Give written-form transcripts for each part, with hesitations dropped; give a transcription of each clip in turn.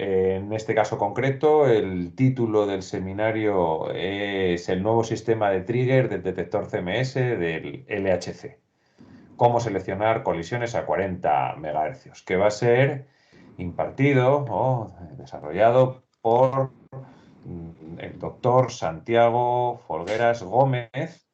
En este caso concreto, el título del seminario es el nuevo sistema de trigger del detector CMS del LHC. Cómo seleccionar colisiones a 40 MHz, que va a ser impartido o desarrollado por el doctor Santiago Folgueras Gómez,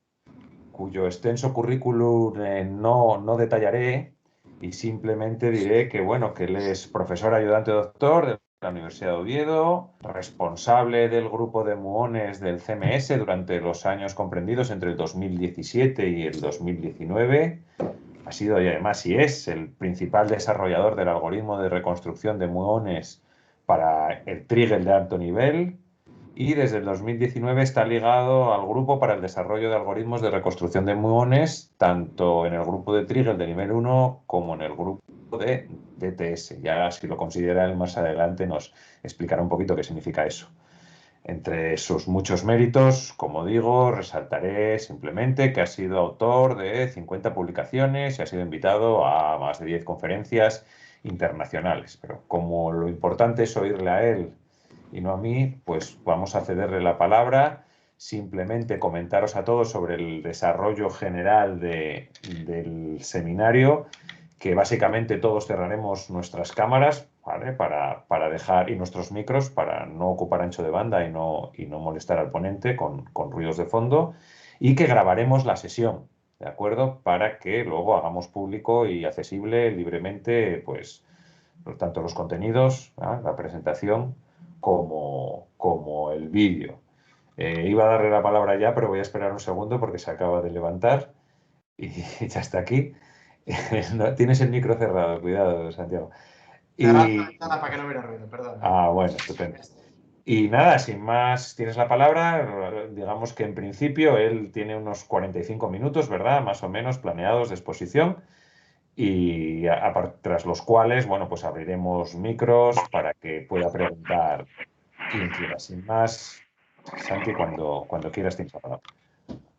cuyo extenso currículum no detallaré, y simplemente diré que, bueno, que él es profesor ayudante doctor de la Universidad de Oviedo, responsable del grupo de muones del CMS durante los años comprendidos entre el 2017 y el 2019. Ha sido y además y es el principal desarrollador del algoritmo de reconstrucción de muones para el trigger de alto nivel, y desde el 2019 está ligado al grupo para el desarrollo de algoritmos de reconstrucción de muones, tanto en el grupo de trigger de nivel 1 como en el grupo de DTS. Ya si lo considera él más adelante nos explicará un poquito qué significa eso. Entre sus muchos méritos, como digo, resaltaré simplemente que ha sido autor de 50 publicaciones y ha sido invitado a más de 10 conferencias internacionales. Pero como lo importante es oírle a él y no a mí, pues vamos a cederle la palabra. Simplemente comentaros a todos sobre el desarrollo general del seminario, que básicamente todos cerraremos nuestras cámaras, ¿vale? Para dejar, y nuestros micros, para no ocupar ancho de banda y no molestar al ponente con ruidos de fondo, y que grabaremos la sesión, ¿de acuerdo? Para que luego hagamos público y accesible libremente, pues, tanto los contenidos, ¿ah?, la presentación, como el vídeo. Iba a darle la palabra ya, pero voy a esperar un segundo porque se acaba de levantar y ya está aquí. No, tienes el micro cerrado, cuidado, Santiago. Cerrad la ventana para que no hubiera ruido, perdón. Bueno, estupendo. Y nada, sin más, tienes la palabra. Digamos que en principio él tiene unos 45 minutos, ¿verdad? Más o menos planeados de exposición. Y tras los cuales, bueno, pues abriremos micros para que pueda preguntar quien quiera. Sin más, Santi, cuando quieras tienes la palabra.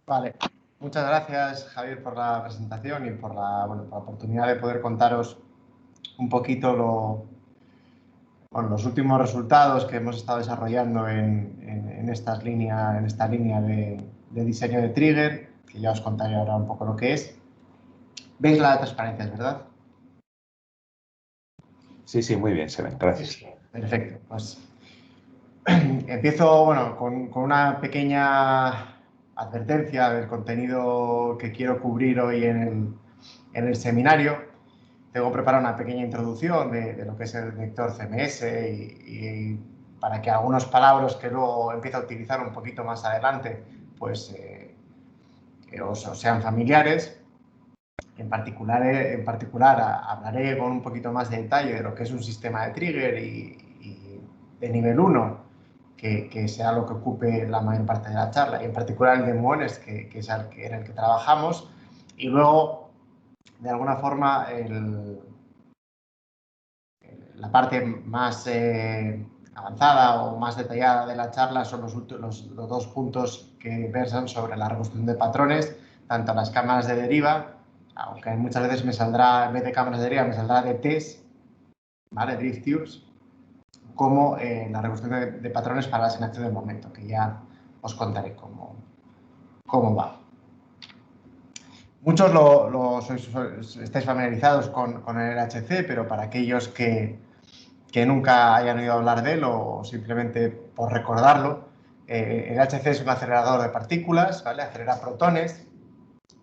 Vale, muchas gracias, Javier, por la presentación y por la oportunidad de poder contaros un poquito los últimos resultados que hemos estado desarrollando en esta línea de diseño de trigger, que ya os contaré ahora un poco lo que es. ¿Veis la transparencia, verdad? Sí, sí, muy bien, se ven. Gracias. Perfecto. Pues empiezo con una pequeña advertencia del contenido que quiero cubrir hoy en el seminario. Tengo preparado una pequeña introducción de lo que es el vector CMS y para que algunas palabras que luego empiece a utilizar un poquito más adelante, pues os sean familiares. En particular hablaré con un poquito más de detalle de lo que es un sistema de trigger y de nivel 1, que sea lo que ocupe la mayor parte de la charla, y en particular el de muones, que es en el que trabajamos, y luego, de alguna forma, la parte más avanzada o más detallada de la charla son los dos puntos que versan sobre la reconstrucción de patrones, tanto las cámaras de deriva, aunque muchas veces me saldrá, en vez de cámaras de deriva, me saldrá de test, ¿vale? Drift tubes, como la reconstrucción de patrones para la asignación de momento, que ya os contaré cómo va. Muchos estáis familiarizados con el LHC, pero para aquellos que nunca hayan oído hablar de él o simplemente por recordarlo, el LHC es un acelerador de partículas, ¿vale? Acelera protones,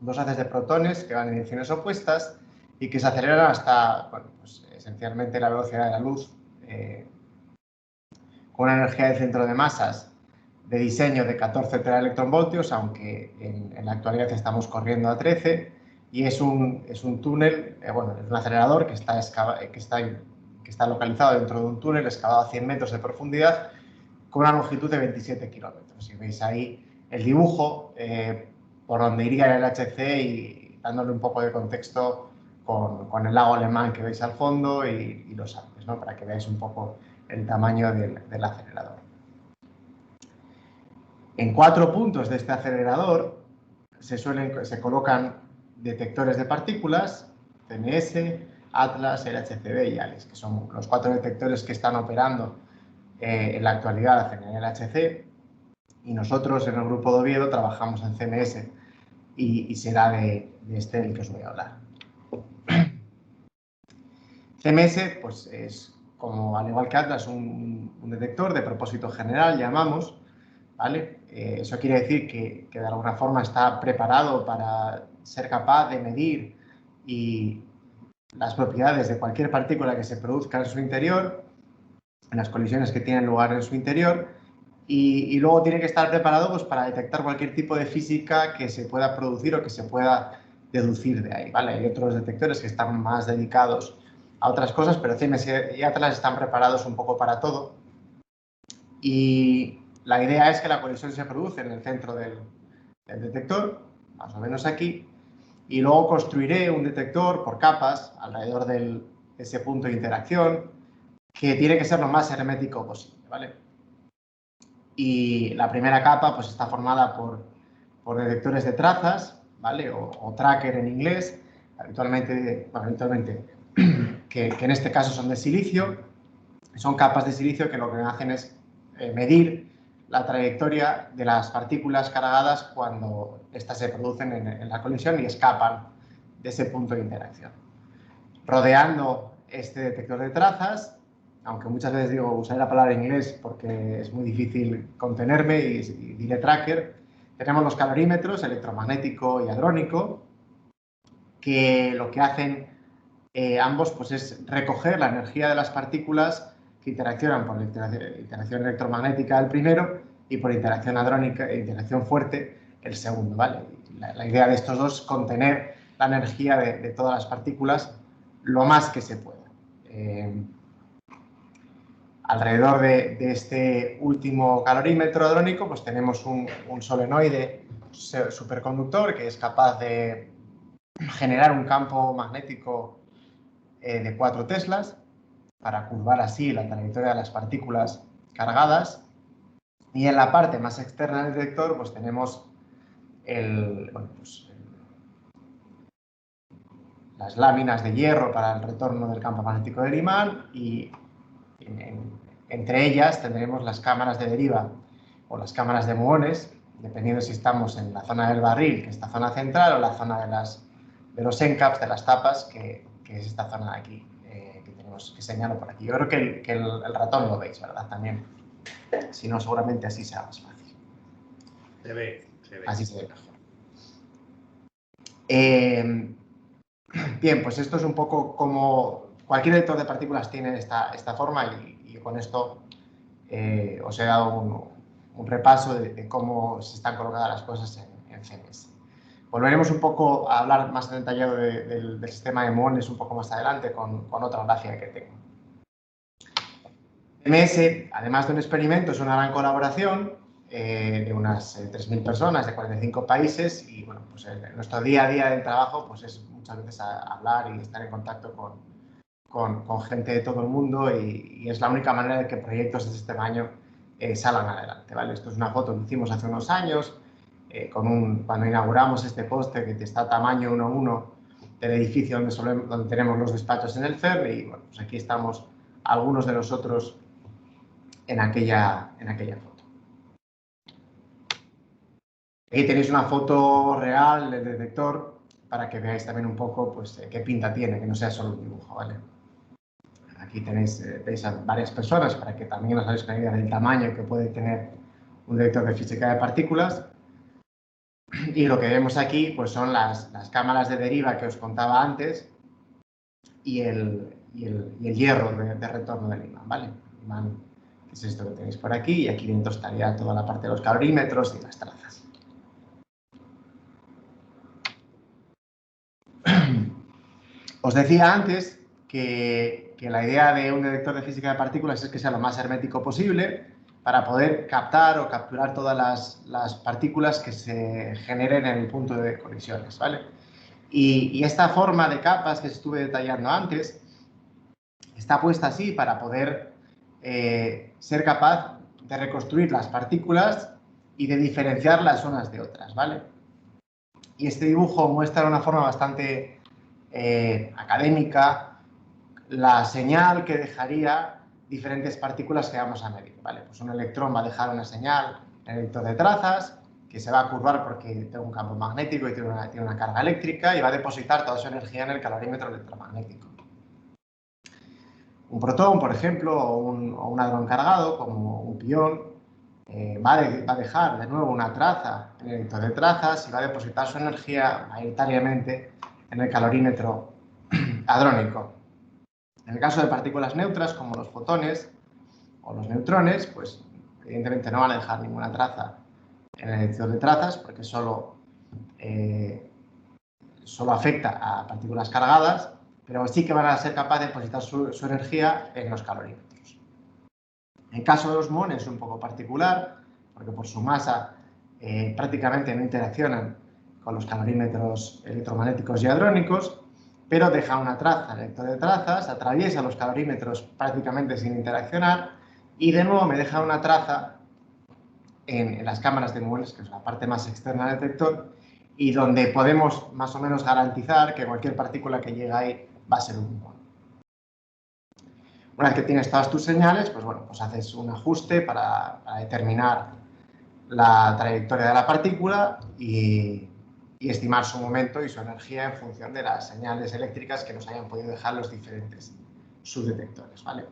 dos haces de protones que van en direcciones opuestas y que se aceleran hasta, pues, esencialmente la velocidad de la luz, con una energía de centro de masas de diseño de 14 teraelectronvoltios, aunque en la actualidad estamos corriendo a 13, y es un túnel, es un acelerador que está localizado dentro de un túnel excavado a 100 metros de profundidad con una longitud de 27 kilómetros. Si veis ahí el dibujo, por donde iría el LHC, y dándole un poco de contexto con el lago alemán que veis al fondo y los Alpes, ¿no? Para que veáis un poco el tamaño del acelerador. En 4 puntos de este acelerador se colocan detectores de partículas, CMS, Atlas, LHCb y ALICE, que son los 4 detectores que están operando en la actualidad en el LHC, y nosotros en el grupo de Oviedo trabajamos en CMS y será de este el que os voy a hablar. CMS pues es, como al igual que Atlas, un detector de propósito general, llamamos, ¿vale? Eso quiere decir que de alguna forma está preparado para ser capaz de medir las propiedades de cualquier partícula que se produzca en su interior, en las colisiones que tienen lugar en su interior, y luego tiene que estar preparado pues, para detectar cualquier tipo de física que se pueda producir o que se pueda deducir de ahí, ¿vale? Hay otros detectores que están más dedicados a otras cosas, pero CMS y Atlas están preparados un poco para todo. Y la idea es que la colisión se produce en el centro del detector, más o menos aquí, y luego construiré un detector por capas alrededor de ese punto de interacción, que tiene que ser lo más hermético posible, ¿vale? Y la primera capa pues, está formada por detectores de trazas, ¿vale? O tracker en inglés, habitualmente que en este caso son de silicio. Son capas de silicio que lo que hacen es medir la trayectoria de las partículas cargadas cuando éstas se producen en la colisión y escapan de ese punto de interacción. Rodeando este detector de trazas, aunque muchas veces digo, usaré la palabra en inglés porque es muy difícil contenerme y diré tracker, tenemos los calorímetros electromagnético y hadrónico, que lo que hacen ambos pues, es recoger la energía de las partículas que interaccionan por interacción electromagnética el primero y por interacción hadrónica e interacción fuerte el segundo, ¿vale? La idea de estos dos es contener la energía de todas las partículas lo más que se pueda. Alrededor de este último calorímetro hadrónico pues tenemos un solenoide superconductor que es capaz de generar un campo magnético de 4 teslas para curvar así la trayectoria de las partículas cargadas. Y en la parte más externa del detector pues tenemos las láminas de hierro para el retorno del campo magnético del imán y entre ellas tendremos las cámaras de deriva o las cámaras de muones, dependiendo si estamos en la zona del barril, que es esta zona central, o la zona de los end-caps, de las tapas, que es esta zona de aquí, que señalo por aquí. Yo creo que el ratón lo veis, ¿verdad? También. Si no, seguramente así será más fácil. Se ve. Así se ve mejor. Bien, pues esto es un poco como cualquier detector de partículas tiene esta forma y con esto os he dado un repaso de cómo se están colocadas las cosas en CMS. Volveremos un poco a hablar más detallado del sistema de muones un poco más adelante con otra gráfica que tengo. CMS, además de un experimento, es una gran colaboración de unas 3.000 personas de 45 países y bueno, pues nuestro día a día del trabajo pues es muchas veces hablar y estar en contacto con gente de todo el mundo y es la única manera de que proyectos de este tamaño salgan adelante, ¿vale? Esto es una foto que hicimos hace unos años cuando inauguramos este póster que está a tamaño 1:1 del edificio donde tenemos los despachos en el CERN y bueno, pues aquí estamos algunos de nosotros en aquella foto. Aquí tenéis una foto real del detector para que veáis también un poco pues, qué pinta tiene, que no sea solo un dibujo, ¿vale? Aquí veis a varias personas para que también os hagáis una idea del tamaño que puede tener un detector de física de partículas. Y lo que vemos aquí pues, son las cámaras de deriva que os contaba antes y el hierro de retorno del imán, ¿vale? El imán, que es esto que tenéis por aquí, y aquí dentro estaría toda la parte de los calorímetros y las trazas. Os decía antes que la idea de un detector de física de partículas es que sea lo más hermético posible para poder captar o capturar todas las partículas que se generen en el punto de colisiones, ¿vale? Y esta forma de capas que estuve detallando antes está puesta así para poder ser capaz de reconstruir las partículas y de diferenciarlas unas de otras, ¿vale? Y este dibujo muestra de una forma bastante académica la señal que dejaría diferentes partículas que vamos a medir, ¿vale? Pues un electrón va a dejar una señal en el detector de trazas que se va a curvar porque tiene un campo magnético y tiene una carga eléctrica y va a depositar toda su energía en el calorímetro electromagnético. Un protón, por ejemplo, o un hadrón cargado, como un pión, va a dejar de nuevo una traza en el detector de trazas y va a depositar su energía mayoritariamente en el calorímetro hadrónico. En el caso de partículas neutras, como los fotones o los neutrones, pues evidentemente no van a dejar ninguna traza en el detector de trazas porque solo afecta a partículas cargadas, pero sí que van a ser capaces de depositar su energía en los calorímetros. En el caso de los muones es un poco particular, porque por su masa prácticamente no interaccionan con los calorímetros electromagnéticos y hadrónicos, pero deja una traza en el detector de trazas, atraviesa los calorímetros prácticamente sin interaccionar y de nuevo me deja una traza en las cámaras de muones, que es la parte más externa del detector, y donde podemos más o menos garantizar que cualquier partícula que llegue ahí va a ser un muón. Una vez que tienes todas tus señales, pues bueno, pues haces un ajuste para determinar la trayectoria de la partícula y estimar su momento y su energía en función de las señales eléctricas que nos hayan podido dejar los diferentes subdetectores, ¿vale?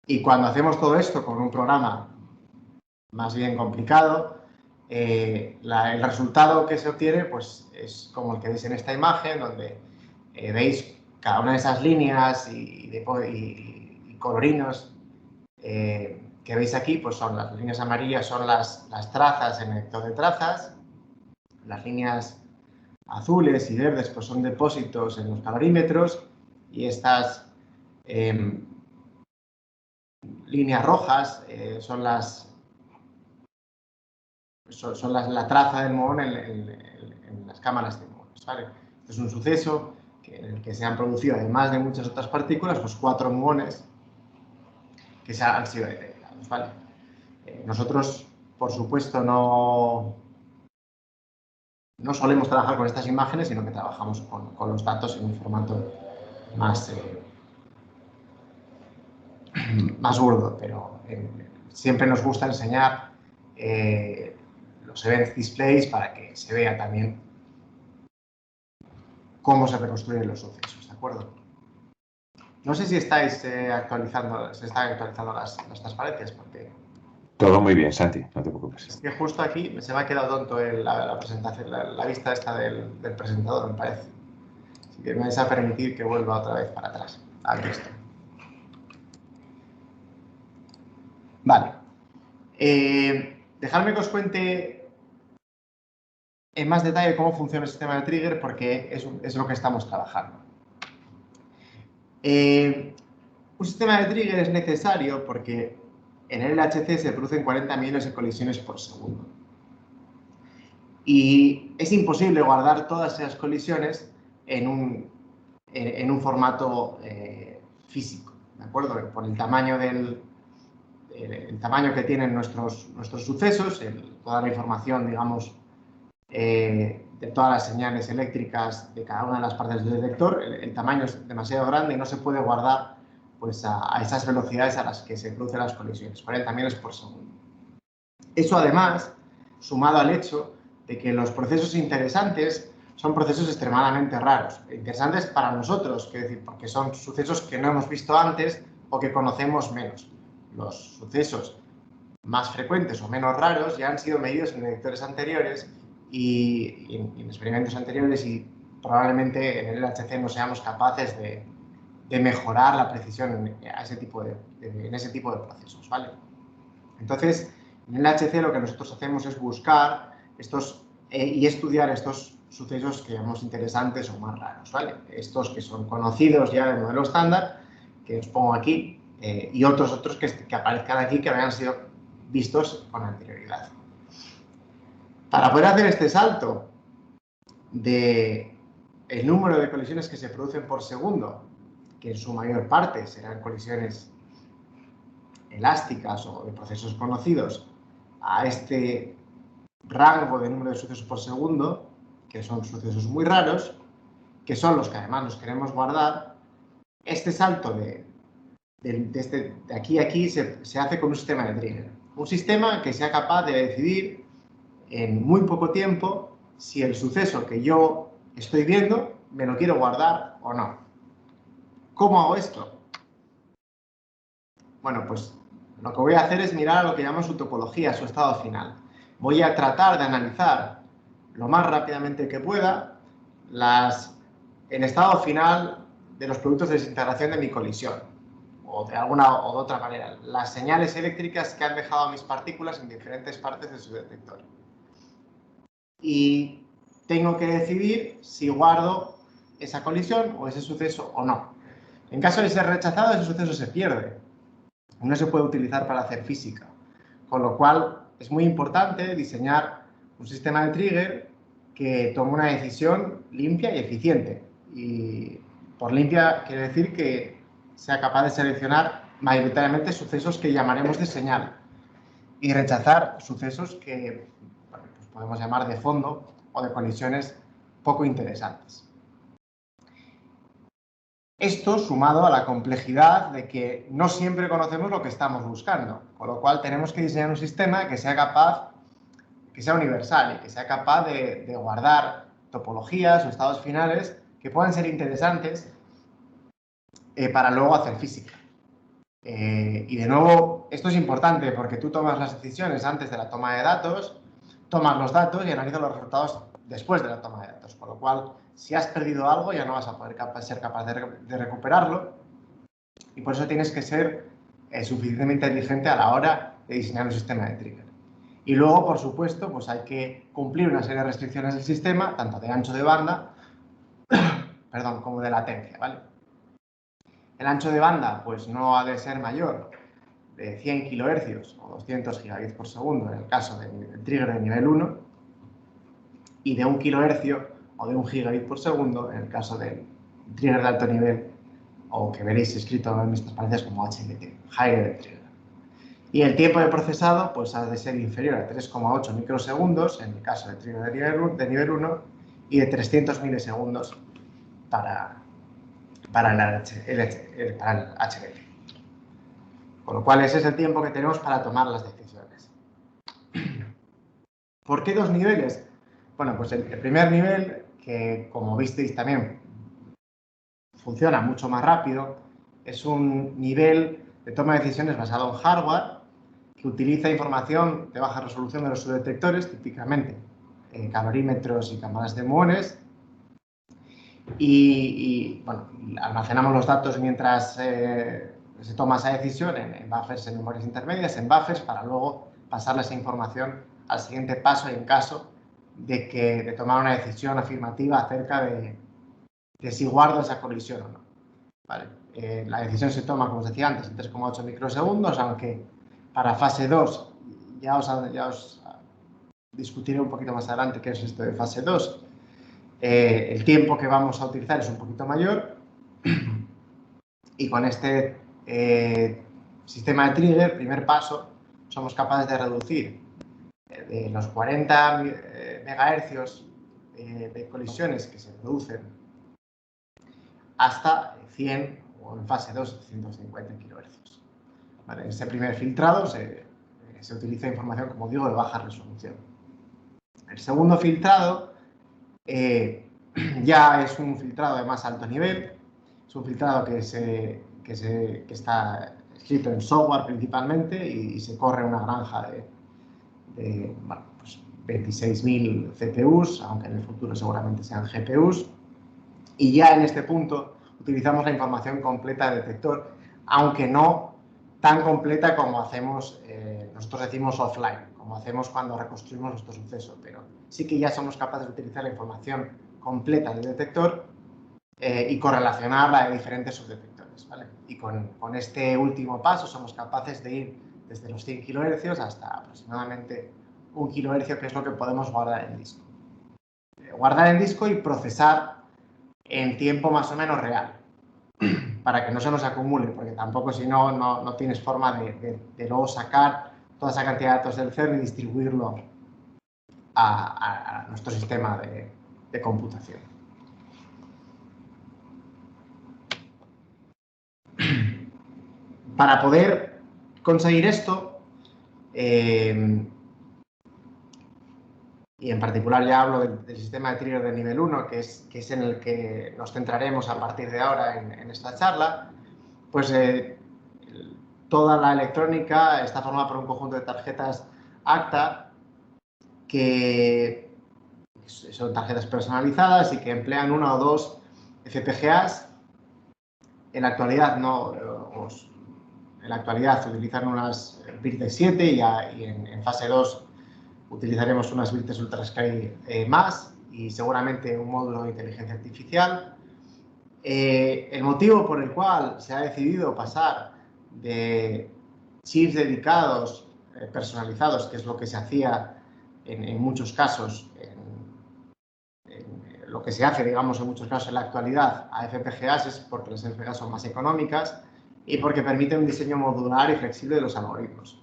Y cuando hacemos todo esto con un programa más bien complicado, el resultado que se obtiene pues, es como el que veis en esta imagen, donde veis cada una de esas líneas y colorinos que veis aquí, pues son las líneas amarillas, son las trazas en el detector de trazas, las líneas azules y verdes pues son depósitos en los calorímetros y estas líneas rojas son la traza del muón en las cámaras de muones, ¿vale? Este es un suceso en el que se han producido, además de muchas otras partículas, pues 4 muones que han sido detectados, ¿vale? Nosotros, por supuesto, no solemos trabajar con estas imágenes, sino que trabajamos con los datos en un formato más burdo, pero siempre nos gusta enseñar los event displays para que se vea también cómo se reconstruyen los sucesos, ¿de acuerdo? No sé si estáis se están actualizando las transparencias, porque... Todo muy bien, Santi, no te preocupes. Es que justo aquí se me ha quedado tonto la presentación, la vista esta del presentador, me parece. Así que me vais a permitir que vuelva otra vez para atrás. Aquí está. Vale. Dejadme que os cuente en más detalle cómo funciona el sistema de trigger, porque es lo que estamos trabajando. Un sistema de trigger es necesario porque en el LHC se producen 40 millones de colisiones por segundo. Y es imposible guardar todas esas colisiones en un formato físico, ¿de acuerdo? Por el tamaño el tamaño que tienen nuestros sucesos, toda la información, digamos, de todas las señales eléctricas de cada una de las partes del detector, el tamaño es demasiado grande y no se puede guardar pues, a esas velocidades a las que se producen las colisiones, 40 millones por segundo. Eso además, sumado al hecho de que los procesos interesantes son procesos extremadamente raros. Interesantes para nosotros, quiero decir, porque son sucesos que no hemos visto antes o que conocemos menos. Los sucesos más frecuentes o menos raros ya han sido medidos en detectores anteriores y en experimentos anteriores y probablemente en el LHC no seamos capaces de mejorar la precisión en ese tipo de procesos, ¿vale? Entonces, en el LHC lo que nosotros hacemos es buscar y estudiar estos sucesos que llamamos interesantes o más raros, ¿vale? Estos que son conocidos ya del modelo estándar, que os pongo aquí, y otros que aparezcan aquí que habían sido vistos con anterioridad. Para poder hacer este salto de el número de colisiones que se producen por segundo, que en su mayor parte serán colisiones elásticas o de procesos conocidos, a este rango de número de sucesos por segundo, que son sucesos muy raros, que son los que además nos queremos guardar, este salto de aquí a aquí se hace con un sistema de trigger. Un sistema que sea capaz de decidir en muy poco tiempo si el suceso que yo estoy viendo me lo quiero guardar o no. ¿Cómo hago esto? Bueno, pues lo que voy a hacer es mirar a lo que llamo su topología, su estado final. Voy a tratar de analizar lo más rápidamente que pueda el estado final de los productos de desintegración de mi colisión, o de alguna o de otra manera, las señales eléctricas que han dejado mis partículas en diferentes partes de su detector. Y tengo que decidir si guardo esa colisión o ese suceso o no. En caso de ser rechazado, ese suceso se pierde. No se puede utilizar para hacer física. Con lo cual, es muy importante diseñar un sistema de trigger que tome una decisión limpia y eficiente. Y por limpia quiere decir que sea capaz de seleccionar mayoritariamente sucesos que llamaremos de señal y rechazar sucesos que pues podemos llamar de fondo o de colisiones poco interesantes. Esto sumado a la complejidad de que no siempre conocemos lo que estamos buscando, con lo cual tenemos que diseñar un sistema que sea capaz, que sea universal y que sea capaz de guardar topologías o estados finales que puedan ser interesantes para luego hacer física. Y de nuevo, esto es importante porque tú tomas las decisiones antes de la toma de datos, tomas los datos y analizas los resultados después de la toma de datos, con lo cual, si has perdido algo, ya no vas a poder ser capaz de recuperarlo, y por eso tienes que ser suficientemente inteligente a la hora de diseñar un sistema de trigger. Y luego, por supuesto, pues hay que cumplir una serie de restricciones del sistema, tanto de ancho de banda, perdón, como de latencia, ¿vale? El ancho de banda, pues no ha de ser mayor de 100 kHz o 200 gigabits por segundo en el caso del trigger de nivel 1 y de 1 kHz o de 1 gigabit por segundo en el caso del trigger de alto nivel o que veréis escrito en mis transparencias como HLT, High Level Trigger. Y el tiempo de procesado pues ha de ser inferior a 3,8 microsegundos en el caso del trigger de nivel 1 y de 300 milisegundos para el HLT. Con lo cual, ese es el tiempo que tenemos para tomar las decisiones. ¿Por qué dos niveles? Bueno, pues el primer nivel, que como visteis también funciona mucho más rápido, es un nivel de toma de decisiones basado en hardware que utiliza información de baja resolución de los subdetectores, típicamente calorímetros y cámaras de muones, y bueno, almacenamos los datos mientras se toma esa decisión en buffers, en memorias intermedias, en buffers, para luego pasarle esa información al siguiente paso en caso de tomar una decisión afirmativa acerca de si guardo esa colisión o no. ¿Vale? La decisión se toma, como os decía antes, en 3,8 microsegundos, aunque para fase 2 ya os discutiré un poquito más adelante qué es esto de fase 2. El tiempo que vamos a utilizar es un poquito mayor y con este sistema de trigger, primer paso, somos capaces de reducir de los 40 megahercios de colisiones que se producen hasta 100 o en fase 2, 150 kHz. ¿Vale? En ese primer filtrado se utiliza información, como digo, de baja resolución. El segundo filtrado ya es un filtrado de más alto nivel, es un filtrado que está escrito en software principalmente y se corre una granja de bueno, pues 26.000 CPUs, aunque en el futuro seguramente sean GPUs, y ya en este punto utilizamos la información completa del detector, aunque no tan completa como hacemos, nosotros decimos offline, como hacemos cuando reconstruimos nuestro suceso, pero sí que ya somos capaces de utilizar la información completa del detector y correlacionarla de diferentes subdetectores, ¿vale? Y con este último paso somos capaces de ir desde los 100 kHz hasta aproximadamente 1 kHz, que es lo que podemos guardar en disco. Guardar en disco y procesar en tiempo más o menos real, para que no se nos acumule, porque tampoco si no tienes forma de luego sacar toda esa cantidad de datos del CERN y distribuirlo a nuestro sistema de de computación. Para poder conseguir esto, y en particular ya hablo del sistema de trigger de nivel 1, que es en el que nos centraremos a partir de ahora en esta charla, pues toda la electrónica está formada por un conjunto de tarjetas ACTA que son tarjetas personalizadas y que emplean una o dos FPGAs. En la actualidad se utilizan unas Virtex 7 y en fase 2 utilizaremos unas Virtex UltraSky más y seguramente un módulo de inteligencia artificial. El motivo por el cual se ha decidido pasar de chips dedicados, personalizados, que es lo que se hacía en muchos casos, lo que se hace, digamos, en muchos casos en la actualidad a FPGAs, es porque las FPGAs son más económicas y porque permiten un diseño modular y flexible de los algoritmos.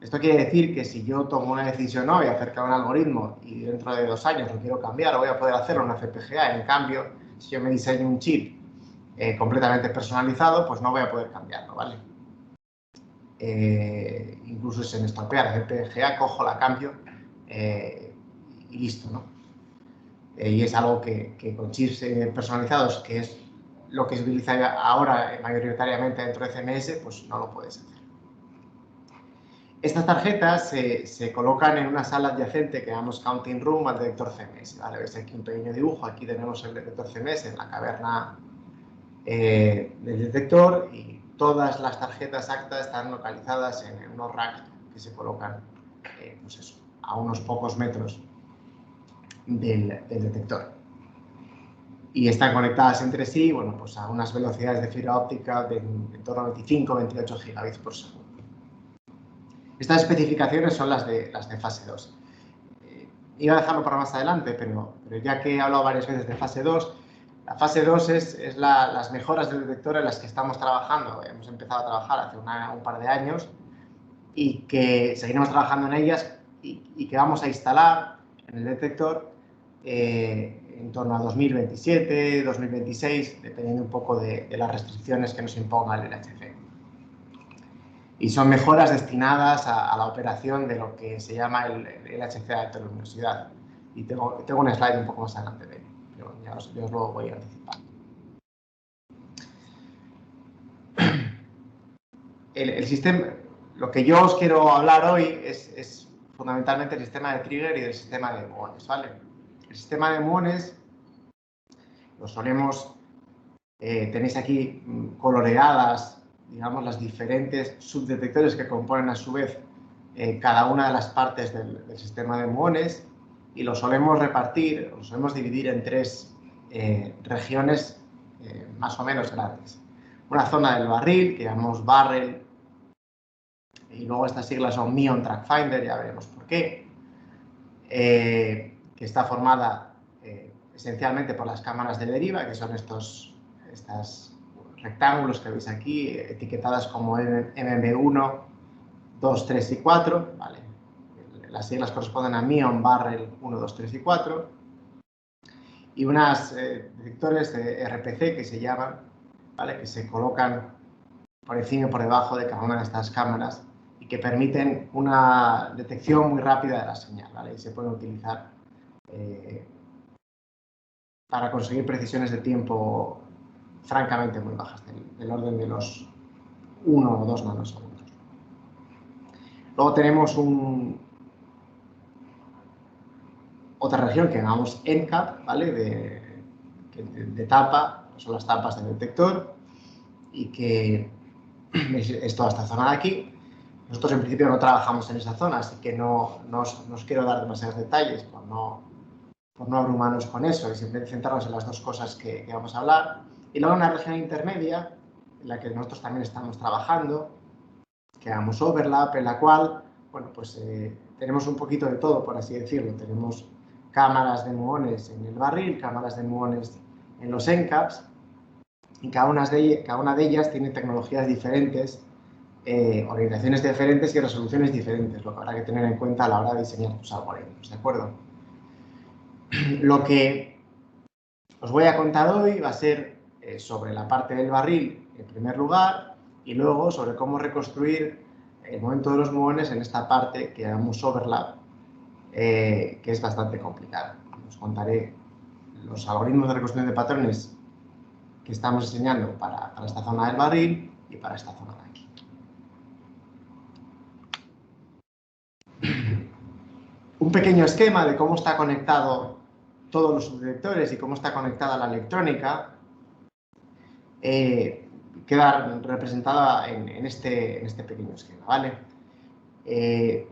Esto quiere decir que si yo tomo una decisión hoy acerca de un algoritmo y dentro de 2 años lo quiero cambiar, voy a poder hacerlo en una FPGA. En cambio, si yo me diseño un chip completamente personalizado, pues no voy a poder cambiarlo, ¿vale? Incluso se me estropea la FPGA, cojo, la cambio y listo, ¿no? Y es algo que con chips personalizados, que es lo que se utiliza ahora mayoritariamente dentro de CMS, pues no lo puedes hacer. Estas tarjetas se colocan en una sala adyacente que llamamos Counting Room al detector CMS, ¿vale? Veis aquí un pequeño dibujo, aquí tenemos el detector CMS en la caverna del detector y todas las tarjetas ACTA están localizadas en unos racks que se colocan pues eso, a unos pocos metros del detector. Y están conectadas entre sí, bueno, pues a unas velocidades de fibra óptica de en torno a 25-28 gigabits por segundo. Estas especificaciones son las de fase 2. Iba a dejarlo para más adelante, pero ya que he hablado varias veces de fase 2, la fase 2 es las mejoras del detector en las que estamos trabajando. Hemos empezado a trabajar hace un par de años y que seguiremos trabajando en ellas y que vamos a instalar en el detector en torno a 2027, 2026, dependiendo un poco de las restricciones que nos imponga el LHC. Y son mejoras destinadas a la operación de lo que se llama el LHC de alta luminosidad. Y tengo un slide un poco más adelante de ello, pero ya os lo voy a anticipar. El sistema, lo que yo os quiero hablar hoy es fundamentalmente el sistema de trigger y el sistema de muones, ¿vale? El sistema de muones lo solemos, tenéis aquí coloreadas, digamos, las diferentes subdetectores que componen a su vez cada una de las partes del sistema de muones y lo solemos repartir, lo solemos dividir en 3 regiones más o menos grandes. Una zona del barril, que llamamos barrel, y luego estas siglas son Muon Track Finder, ya veremos por qué, que está formada esencialmente por las cámaras de deriva, que son estos rectángulos que veis aquí, etiquetadas como MB1, 2, 3 y 4, ¿vale? Las siglas corresponden a Muon, Barrel 1, 2, 3 y 4, y unas detectores de RPC que se llaman, ¿vale? Que se colocan por encima y por debajo de cada una de estas cámaras y que permiten una detección muy rápida de la señal, ¿vale? Y se pueden utilizar para conseguir precisiones de tiempo francamente muy bajas, del orden de los 1 o 2 nanosegundos. Luego tenemos otra región que llamamos NCAP, ¿vale? de tapa, son las tapas del detector y que es toda esta zona de aquí. Nosotros en principio no trabajamos en esa zona, así que no os quiero dar demasiados detalles por no abrumarnos con eso y simplemente centrarnos en las 2 cosas que vamos a hablar. Y luego una región intermedia, en la que nosotros también estamos trabajando, que llamamos overlap, en la cual, bueno, pues tenemos un poquito de todo, por así decirlo. Tenemos cámaras de muones en el barril, cámaras de muones en los NCAPs, y cada una de ellas tiene tecnologías diferentes, orientaciones diferentes y resoluciones diferentes, lo que habrá que tener en cuenta a la hora de diseñar tus algoritmos, ¿de acuerdo? Lo que os voy a contar hoy va a ser sobre la parte del barril en primer lugar y luego sobre cómo reconstruir el momento de los muones en esta parte que llamamos overlap, que es bastante complicada. Os contaré los algoritmos de reconstrucción de patrones que estamos enseñando para esta zona del barril y para esta zona de aquí. Un pequeño esquema de cómo está conectado todos los subdetectores y cómo está conectada la electrónica queda representada en este pequeño esquema, ¿vale? Se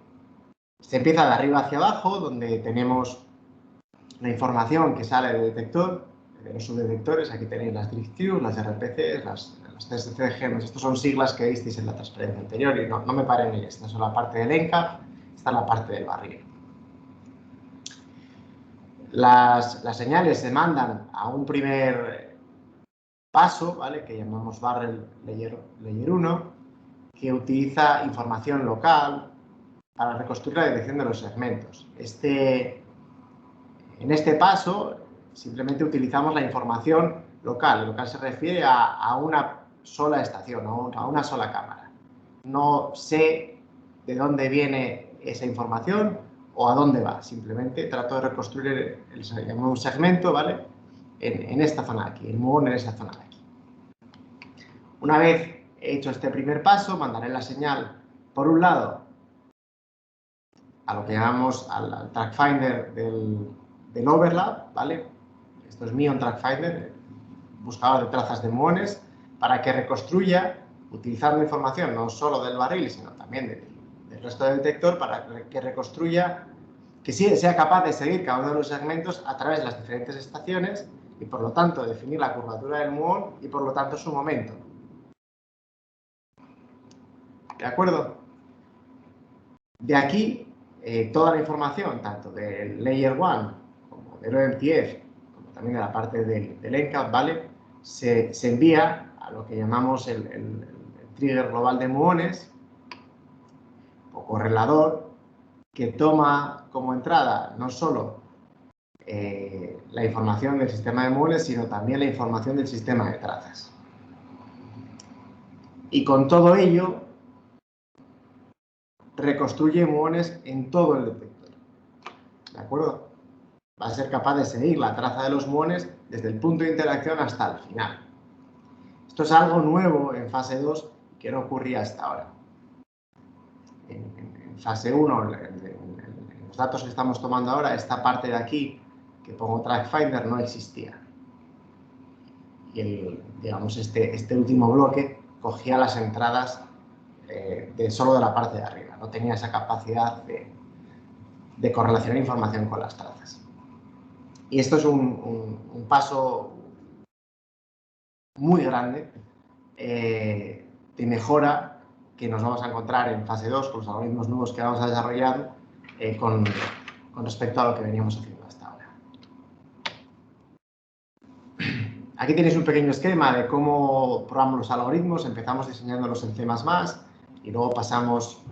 empieza de arriba hacia abajo, donde tenemos la información que sale del detector, de los subdetectores. Aquí tenéis las directives, las RPCs, las TSCGMs. Estos son siglas que visteis en la transparencia anterior y no me paren en ellas. Esta es la parte del ENCAP, esta es la parte del barril. Las señales se mandan a un primer paso, ¿vale? Que llamamos barrel layer 1, que utiliza información local para reconstruir la detección de los segmentos. En este paso simplemente utilizamos la información local. Local se refiere a una sola estación, a una sola cámara. No sé de dónde viene esa información o a dónde va. Simplemente trato de reconstruir un segmento, ¿vale? En esta zona de aquí, el muón en esta zona de aquí. Una vez hecho este primer paso, mandaré la señal, por un lado, a lo que llamamos al track finder del overlap, ¿vale? Esto es Muon Track Finder, buscador de trazas de muones, para que reconstruya, utilizando información no solo del barril, sino también del resto del detector, para que reconstruya, que sea capaz de seguir cada uno de los segmentos a través de las diferentes estaciones y, por lo tanto, definir la curvatura del muón y, por lo tanto, su momento. ¿De acuerdo? De aquí, toda la información, tanto del Layer 1 como del OMTF, como también de la parte del ENCAP, ¿vale? Se envía a lo que llamamos el trigger global de muones o correlador, que toma como entrada no solo la información del sistema de muones, sino también la información del sistema de trazas. Y con todo ello, reconstruye muones en todo el detector. ¿De acuerdo? Va a ser capaz de seguir la traza de los muones desde el punto de interacción hasta el final. Esto es algo nuevo en fase 2 que no ocurría hasta ahora. En fase 1, en los datos que estamos tomando ahora, esta parte de aquí, que pongo Track Finder, no existía. Y digamos, este último bloque cogía las entradas solo de la parte de arriba. No tenía esa capacidad de correlacionar información con las trazas. Y esto es un paso muy grande de mejora que nos vamos a encontrar en fase 2 con los algoritmos nuevos que vamos a desarrollar con respecto a lo que veníamos haciendo hasta ahora. Aquí tenéis un pequeño esquema de cómo probamos los algoritmos. Empezamos diseñándolos en C++ y luego pasamos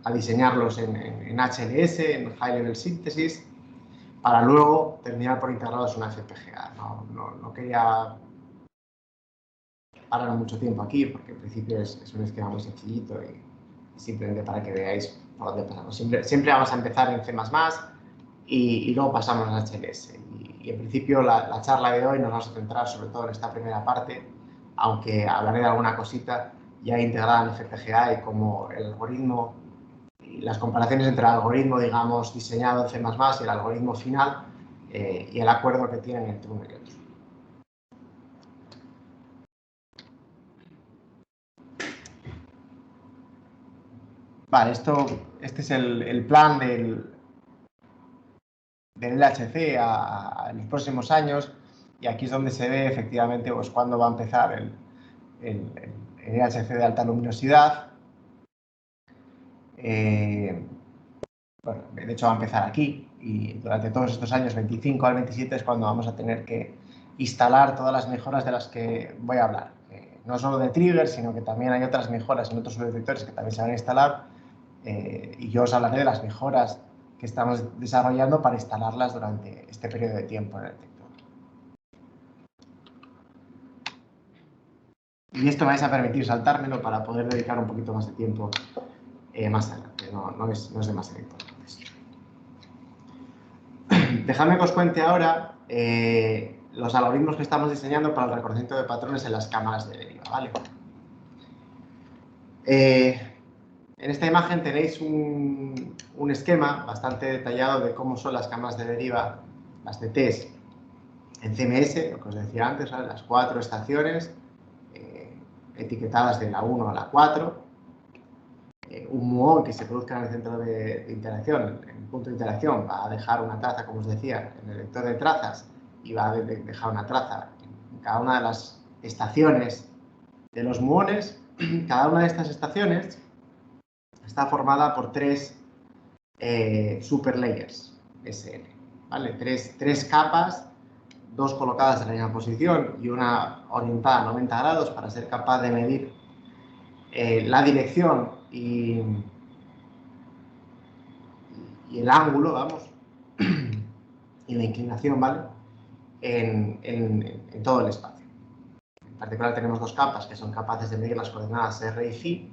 a diseñarlos en HLS, en High Level Synthesis, para luego terminar por integrarlos en una FPGA. No quería parar mucho tiempo aquí, porque en principio es un esquema muy sencillito y simplemente para que veáis por dónde pasamos. Siempre vamos a empezar en C++ y luego pasamos a HLS. Y en principio la charla de hoy nos vamos a centrar sobre todo en esta primera parte, aunque hablaré de alguna cosita ya integrada en FPGA y como el algoritmo y las comparaciones entre el algoritmo, digamos, diseñado en C++ y el algoritmo final y el acuerdo que tienen entre uno y otro. Vale, este es el plan del LHC en los próximos años, y aquí es donde se ve efectivamente pues, cuándo va a empezar el LHC de alta luminosidad. Bueno, de hecho va a empezar aquí y durante todos estos años, 25 al 27, es cuando vamos a tener que instalar todas las mejoras de las que voy a hablar. No solo de trigger, sino que también hay otras mejoras en otros subdetectores que también se van a instalar y yo os hablaré de las mejoras que estamos desarrollando para instalarlas durante este periodo de tiempo en el detector. Y esto me vais a permitir saltármelo para poder dedicar un poquito más de tiempo más adelante. No es demasiado importante. Dejadme que os cuente ahora los algoritmos que estamos diseñando para el reconocimiento de patrones en las cámaras de deriva, ¿vale? En esta imagen tenéis un esquema bastante detallado de cómo son las cámaras de deriva, las DTs, en CMS, lo que os decía antes, ¿vale? Las 4 estaciones etiquetadas de la 1 a la 4, un muón que se produzca en el centro de interacción, en el punto de interacción, va a dejar una traza, como os decía, en el vector de trazas y va a dejar una traza en cada una de las estaciones de los muones. Cada una de estas estaciones está formada por 3 super layers SL, ¿vale? Tres capas, 2 colocadas en la misma posición y una orientada a 90 grados para ser capaz de medir la dirección y el ángulo, vamos, y la inclinación, ¿vale? En todo el espacio. En particular tenemos 2 capas que son capaces de medir las coordenadas R y Φ,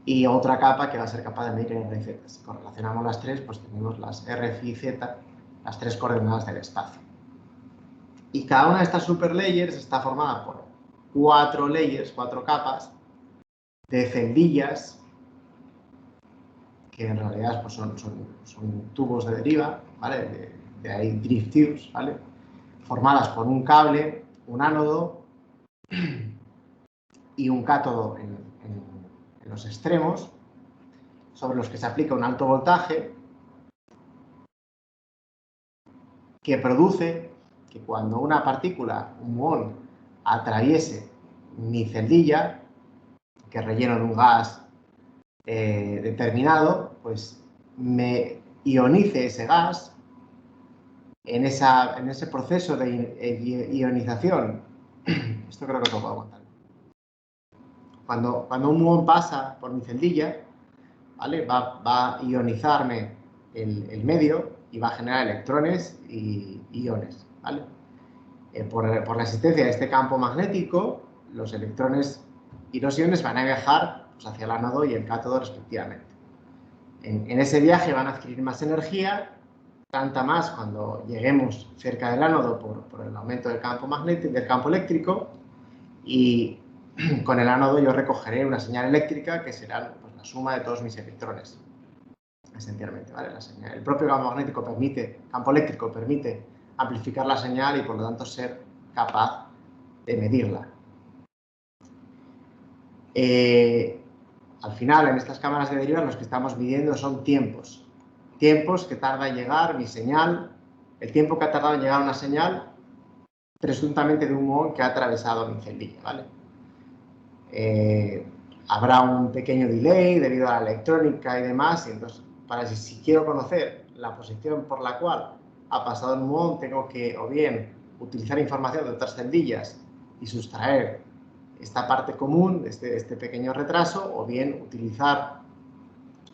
y otra capa que va a ser capaz de medir R y Z. Si correlacionamos las 3, pues tenemos las R, Φ y Z, las 3 coordenadas del espacio. Y cada una de estas super layers está formada por 4 layers, 4 capas de celdillas, que en realidad pues, son tubos de deriva, ¿vale? De ahí drift tubes, ¿vale? Formadas por un cable, un ánodo y un cátodo en los extremos, sobre los que se aplica un alto voltaje que produce que cuando una partícula, un muón, atraviese mi celdilla, que relleno de un gas determinado, pues me ionice ese gas en ese proceso de ionización. Esto creo que os lo puedo contar. Cuando un muón pasa por mi celdilla, ¿vale? Va a ionizarme el medio y va a generar electrones y iones, ¿vale? Por la existencia de este campo magnético, los electrones y los iones van a viajar pues, hacia el ánodo y el cátodo respectivamente. En ese viaje van a adquirir más energía, tanta más cuando lleguemos cerca del ánodo por el aumento del campo magnético, del campo eléctrico, y con el ánodo yo recogeré una señal eléctrica que será pues, la suma de todos mis electrones, esencialmente, ¿vale? El propio campo magnético campo eléctrico permite amplificar la señal y por lo tanto ser capaz de medirla. Al final, en estas cámaras de deriva, los que estamos midiendo son tiempos. Tiempos que tarda en llegar mi señal, el tiempo que ha tardado en llegar una señal, presuntamente de un muón que ha atravesado mi celdilla, ¿vale? Habrá un pequeño delay debido a la electrónica y demás, y entonces, si quiero conocer la posición por la cual ha pasado el muón, tengo que o bien utilizar información de otras celdillas y sustraer esta parte común, este pequeño retraso, o bien utilizar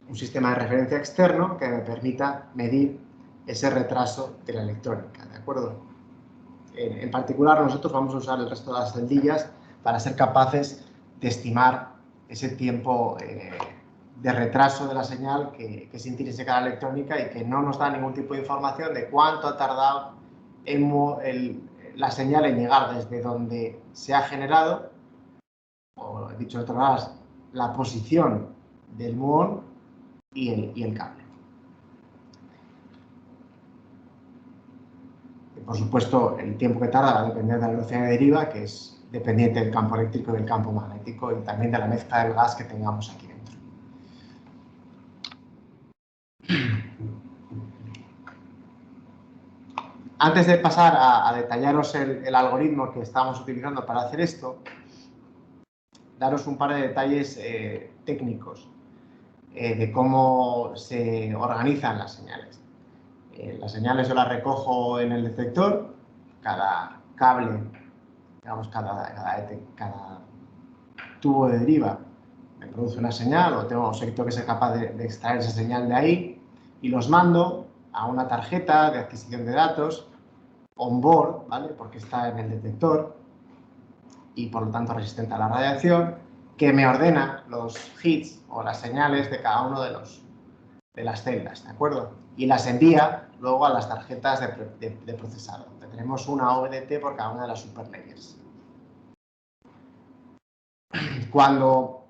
un sistema de referencia externo que me permita medir ese retraso de la electrónica, ¿de acuerdo? En particular, nosotros vamos a usar el resto de las celdillas para ser capaces de estimar ese tiempo de retraso de la señal que es intrínseca a la electrónica y que no nos da ningún tipo de información de cuánto ha tardado la señal en llegar desde donde se ha generado, o dicho de otra manera, la posición del muón y el cable. Y por supuesto, el tiempo que tarda va a depender de la velocidad de deriva, que es dependiente del campo eléctrico y del campo magnético, y también de la mezcla del gas que tengamos aquí dentro. Antes de pasar a detallaros el algoritmo que estamos utilizando para hacer esto, daros un par de detalles técnicos de cómo se organizan las señales. Las señales yo las recojo en el detector, cada cable, digamos, cada tubo de deriva me produce una señal, o tengo que ser capaz de extraer esa señal de ahí. y los mando a una tarjeta de adquisición de datos on-board, ¿vale? Porque está en el detector y por lo tanto resistente a la radiación, que me ordena los hits o las señales de cada uno de las celdas, ¿de acuerdo? Y las envía luego a las tarjetas de procesado. Tenemos una OBDT por cada una de las superlayers. Cuando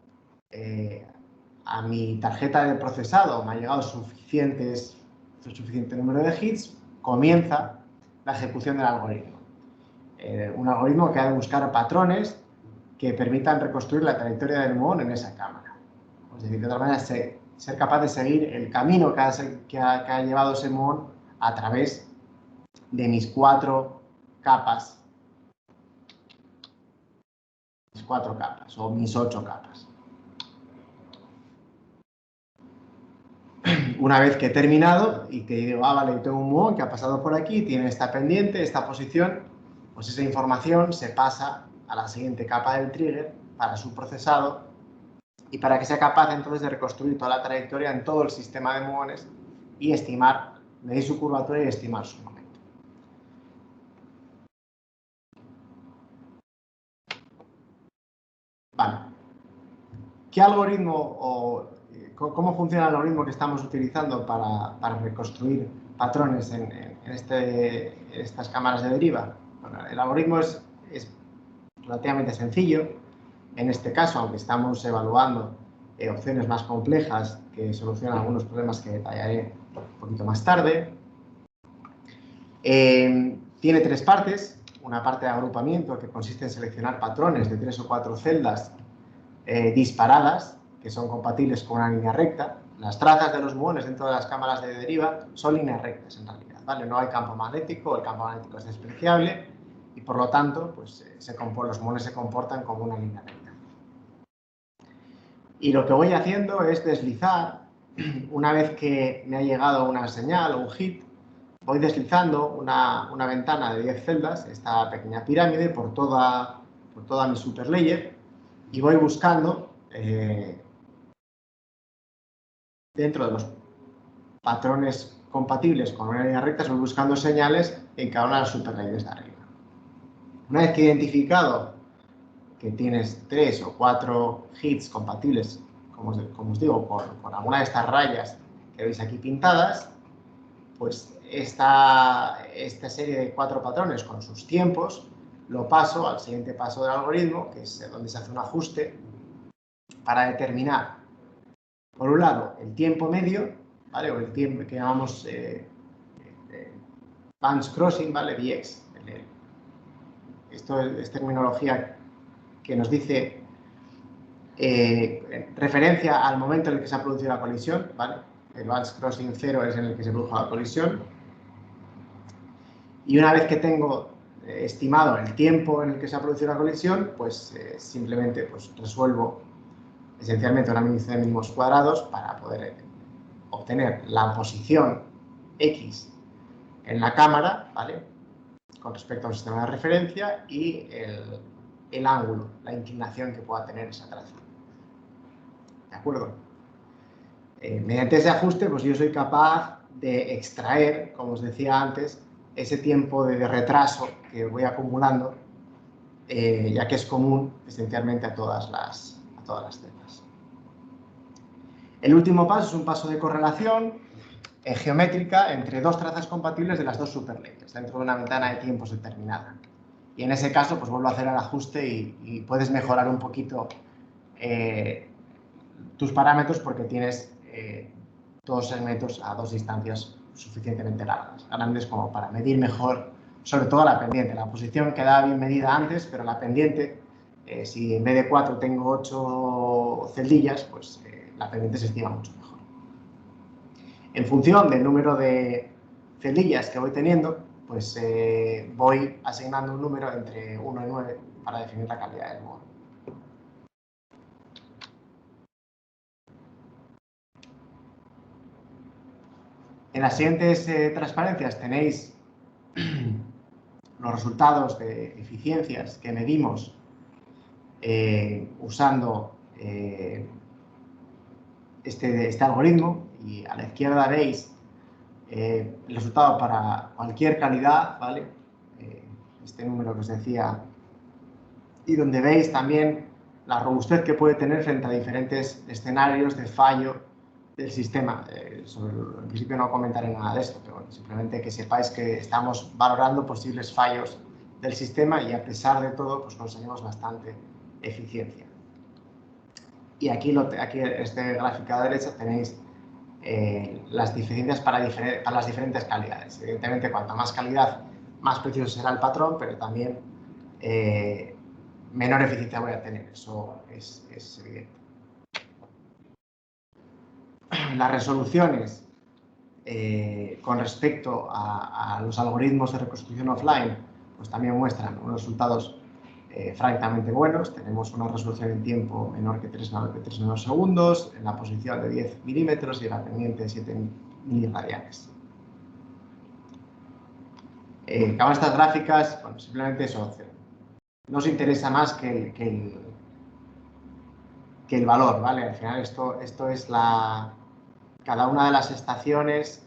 a mi tarjeta de procesado me ha llegado suficiente número de hits, comienza la ejecución del algoritmo. Un algoritmo que ha de buscar patrones que permitan reconstruir la trayectoria del muón en esa cámara. Es decir, de otra manera, ser capaz de seguir el camino que ha llevado ese muón a través de mis 4 capas o mis 8 capas. Una vez que he terminado y que digo, vale, tengo un muón que ha pasado por aquí, tiene esta pendiente, esta posición, pues esa información se pasa a la siguiente capa del trigger para su procesado y para que sea capaz entonces de reconstruir toda la trayectoria en todo el sistema de muones y estimar, medir su curvatura y estimar su momento. Vale. ¿Qué algoritmo o cómo funciona el algoritmo que estamos utilizando para reconstruir patrones en estas cámaras de deriva? Bueno, el algoritmo es relativamente sencillo. En este caso, aunque estamos evaluando opciones más complejas que solucionan algunos problemas que detallaré un poquito más tarde. Tiene 3 partes. Una parte de agrupamiento que consiste en seleccionar patrones de 3 o 4 celdas disparadas que son compatibles con una línea recta. Las trazas de los muones dentro de las cámaras de deriva son líneas rectas en realidad, ¿vale? No hay campo magnético, el campo magnético es despreciable y por lo tanto pues, los muones se comportan como una línea recta. Y lo que voy haciendo es deslizar, una vez que me ha llegado una señal o un hit, voy deslizando una ventana de 10 celdas, esta pequeña pirámide, por toda mi superlayer y voy buscando dentro de los patrones compatibles con una línea recta, voy buscando señales en cada una de las superlayers de arriba. Una vez que he identificado que tienes 3 o 4 hits compatibles, como os digo, con alguna de estas rayas que veis aquí pintadas, pues esta serie de 4 patrones con sus tiempos lo paso al siguiente paso del algoritmo, que es donde se hace un ajuste para determinar, por un lado, el tiempo medio, ¿vale? O el tiempo que llamamos Bands Crossing, ¿vale? BX. Esto es terminología que nos dice referencia al momento en el que se ha producido la colisión, ¿vale? El Bands Crossing 0 es en el que se produjo la colisión. Y una vez que tengo estimado el tiempo en el que se ha producido la colisión, pues simplemente pues, resuelvo esencialmente una índice de mínimos cuadrados para poder obtener la posición X en la cámara, ¿vale? Con respecto a un sistema de referencia y el ángulo, la inclinación que pueda tener esa traza. ¿De acuerdo? Mediante ese ajuste, pues yo soy capaz de extraer, como os decía antes, ese tiempo de retraso que voy acumulando, ya que es común esencialmente a todas las celdas. El último paso es un paso de correlación geométrica entre 2 trazas compatibles de las 2 superlayers dentro de una ventana de tiempos determinada. Y en ese caso, pues vuelvo a hacer el ajuste y puedes mejorar un poquito tus parámetros porque tienes 2 segmentos a 2 distancias suficientemente largas, grandes como para medir mejor, sobre todo la pendiente. La posición quedaba bien medida antes, pero la pendiente, si en vez de 4 tengo 8 celdillas, pues la pendiente se estima mucho mejor. En función del número de celdillas que voy teniendo, pues voy asignando un número entre 1 y 9 para definir la calidad del muón. En las siguientes transparencias tenéis los resultados de eficiencias que medimos usando este algoritmo y a la izquierda veis El resultado para cualquier calidad, ¿vale? Este número que os decía, y donde veis también la robustez que puede tener frente a diferentes escenarios de fallo del sistema. En principio no comentaré nada de esto, pero bueno, simplemente que sepáis que estamos valorando posibles fallos del sistema y a pesar de todo pues conseguimos bastante eficiencia. Y aquí este gráfico a la derecha tenéis las diferencias para las diferentes calidades. Evidentemente, cuanta más calidad, más preciso será el patrón, pero también menor eficiencia voy a tener. Eso es evidente. Las resoluciones con respecto a los algoritmos de reconstrucción offline, pues también muestran unos resultados francamente buenos. Tenemos una resolución en tiempo menor que 3 nanosegundos, en la posición de 10 milímetros y en la pendiente de 7 miliradianes. Cada estas gráficas, bueno, simplemente eso, nos interesa más que el valor, ¿vale? Al final esto es cada una de las estaciones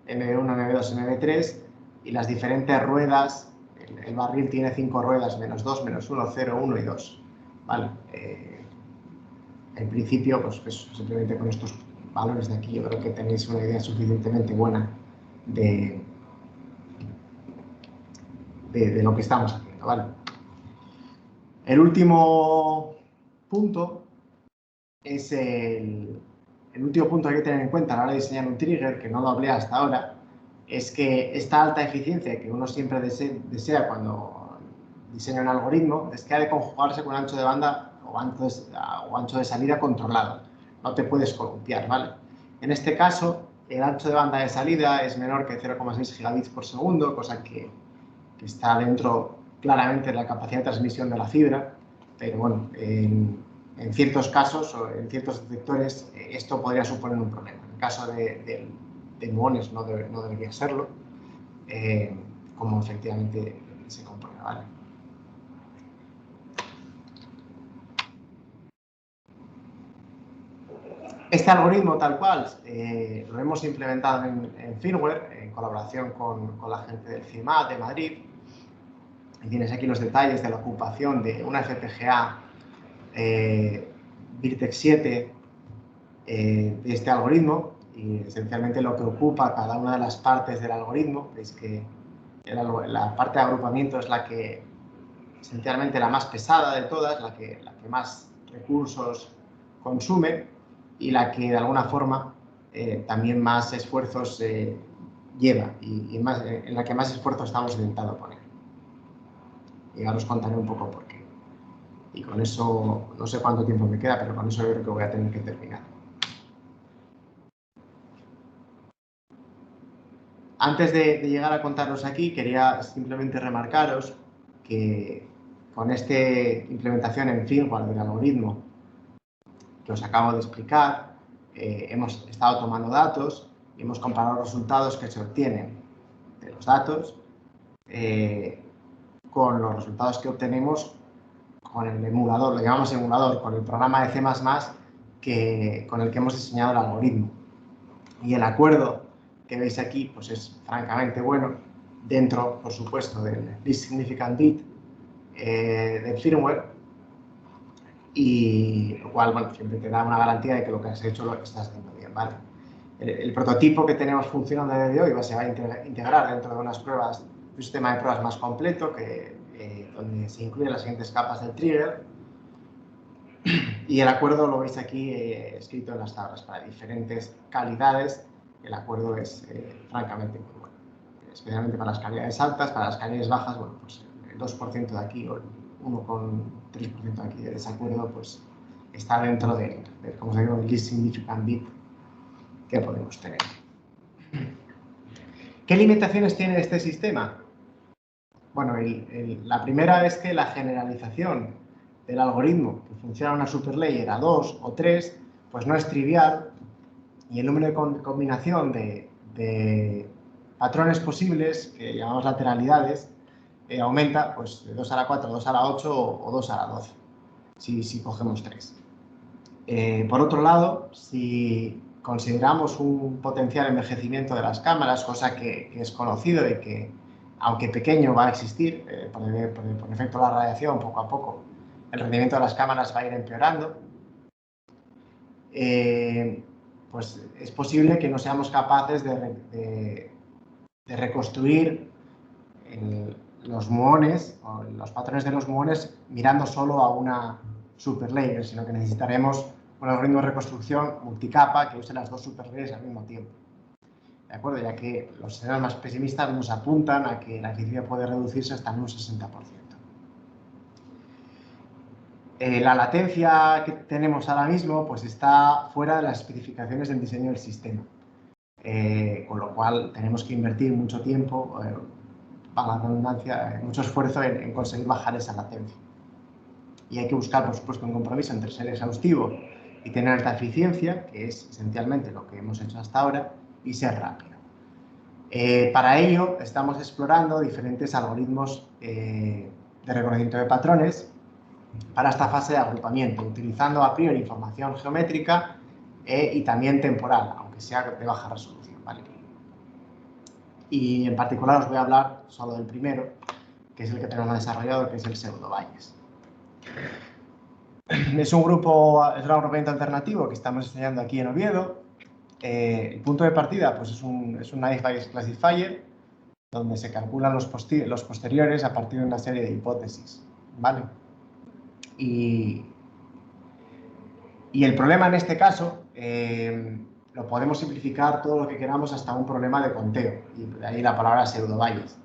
MB1, MB2, MB3 y las diferentes ruedas. El barril tiene 5 ruedas, menos 2, menos 1, 0, 1 y 2. ¿Vale? En principio, pues simplemente con estos valores de aquí yo creo que tenéis una idea suficientemente buena de lo que estamos haciendo. ¿Vale? El último punto es el último punto que hay que tener en cuenta a la hora de diseñar un trigger, que no lo hablé hasta ahora, es que esta alta eficiencia que uno siempre desea cuando diseña un algoritmo es que ha de conjugarse con un ancho de banda o ancho de salida controlado. No te puedes columpiar, ¿vale? En este caso, el ancho de banda de salida es menor que 0,6 gigabits por segundo, cosa que está dentro claramente de la capacidad de transmisión de la fibra, pero bueno, en ciertos casos o en ciertos detectores esto podría suponer un problema. En el caso de muones no debería serlo, como efectivamente se comprueba, ¿vale? Este algoritmo tal cual lo hemos implementado en firmware en colaboración con la gente del CIMAD de Madrid. Y tienes aquí los detalles de la ocupación de una FPGA Virtex 7 de este algoritmo y esencialmente lo que ocupa cada una de las partes del algoritmo. Veis que la parte de agrupamiento es la que esencialmente la más pesada de todas, la que más recursos consume y la que de alguna forma también más esfuerzos lleva y en la que más esfuerzo estamos intentando poner. Y ahora os contaré un poco por qué. Y con eso, no sé cuánto tiempo me queda, pero con eso yo creo que voy a tener que terminar. Antes de llegar a contaros aquí, quería simplemente remarcaros que con esta implementación en firmware del algoritmo que os acabo de explicar, hemos estado tomando datos y hemos comparado los resultados que se obtienen de los datos con los resultados que obtenemos con el emulador, lo llamamos emulador, con el programa de C++ con el que hemos diseñado el algoritmo. Y el acuerdo que veis aquí pues es francamente bueno, dentro, por supuesto, del least significant bit del firmware, y lo cual, bueno, siempre te da una garantía de que lo que has hecho lo estás haciendo bien, ¿vale? El prototipo que tenemos funcionando a día de hoy se va a integrar dentro de unas pruebas, un sistema de pruebas más completo donde se incluyen las siguientes capas del trigger. Y el acuerdo lo veis aquí escrito en las tablas para diferentes calidades. El acuerdo es francamente muy bueno, especialmente para las calidades altas. Para las calidades bajas, bueno, pues el 2% de aquí o el 1,3% de aquí de desacuerdo pues está dentro de como se llama, el least significant bit que podemos tener. ¿Qué limitaciones tiene este sistema? Bueno, la primera es que la generalización del algoritmo que funciona en una superlayer a 2 o 3, pues no es trivial, y el número de combinación de patrones posibles, que llamamos lateralidades, aumenta pues, de 2 a la 4, 2 a la 8 o 2 a la 12, si cogemos 3. Por otro lado, si consideramos un potencial envejecimiento de las cámaras, cosa que es conocido y que, aunque pequeño, va a existir por efecto de la radiación, poco a poco el rendimiento de las cámaras va a ir empeorando. Pues es posible que no seamos capaces de reconstruir los muones o los patrones de los muones mirando solo a una superlayer, sino que necesitaremos un algoritmo de reconstrucción multicapa que use las dos superlayers al mismo tiempo. ¿De acuerdo? Ya que los escenarios más pesimistas nos apuntan a que la eficiencia puede reducirse hasta en un 60%. La latencia que tenemos ahora mismo pues está fuera de las especificaciones del diseño del sistema, con lo cual tenemos que invertir mucho tiempo, para la redundancia, mucho esfuerzo en conseguir bajar esa latencia. Y hay que buscar, por supuesto, un compromiso entre ser exhaustivo y tener alta eficiencia, que es esencialmente lo que hemos hecho hasta ahora, y ser rápido. Para ello, estamos explorando diferentes algoritmos de reconocimiento de patrones para esta fase de agrupamiento, utilizando a priori información geométrica y también temporal, aunque sea de baja resolución, ¿vale? Y en particular os voy a hablar solo del primero, que es el que tenemos desarrollado, que es el pseudo-Bayes. Es un agrupamiento alternativo que estamos enseñando aquí en Oviedo. El punto de partida pues es un Nice Bayes Classifier, donde se calculan los posteriores a partir de una serie de hipótesis, ¿vale? Y el problema en este caso lo podemos simplificar todo lo que queramos hasta un problema de conteo, y de ahí la palabra pseudo-Bayes.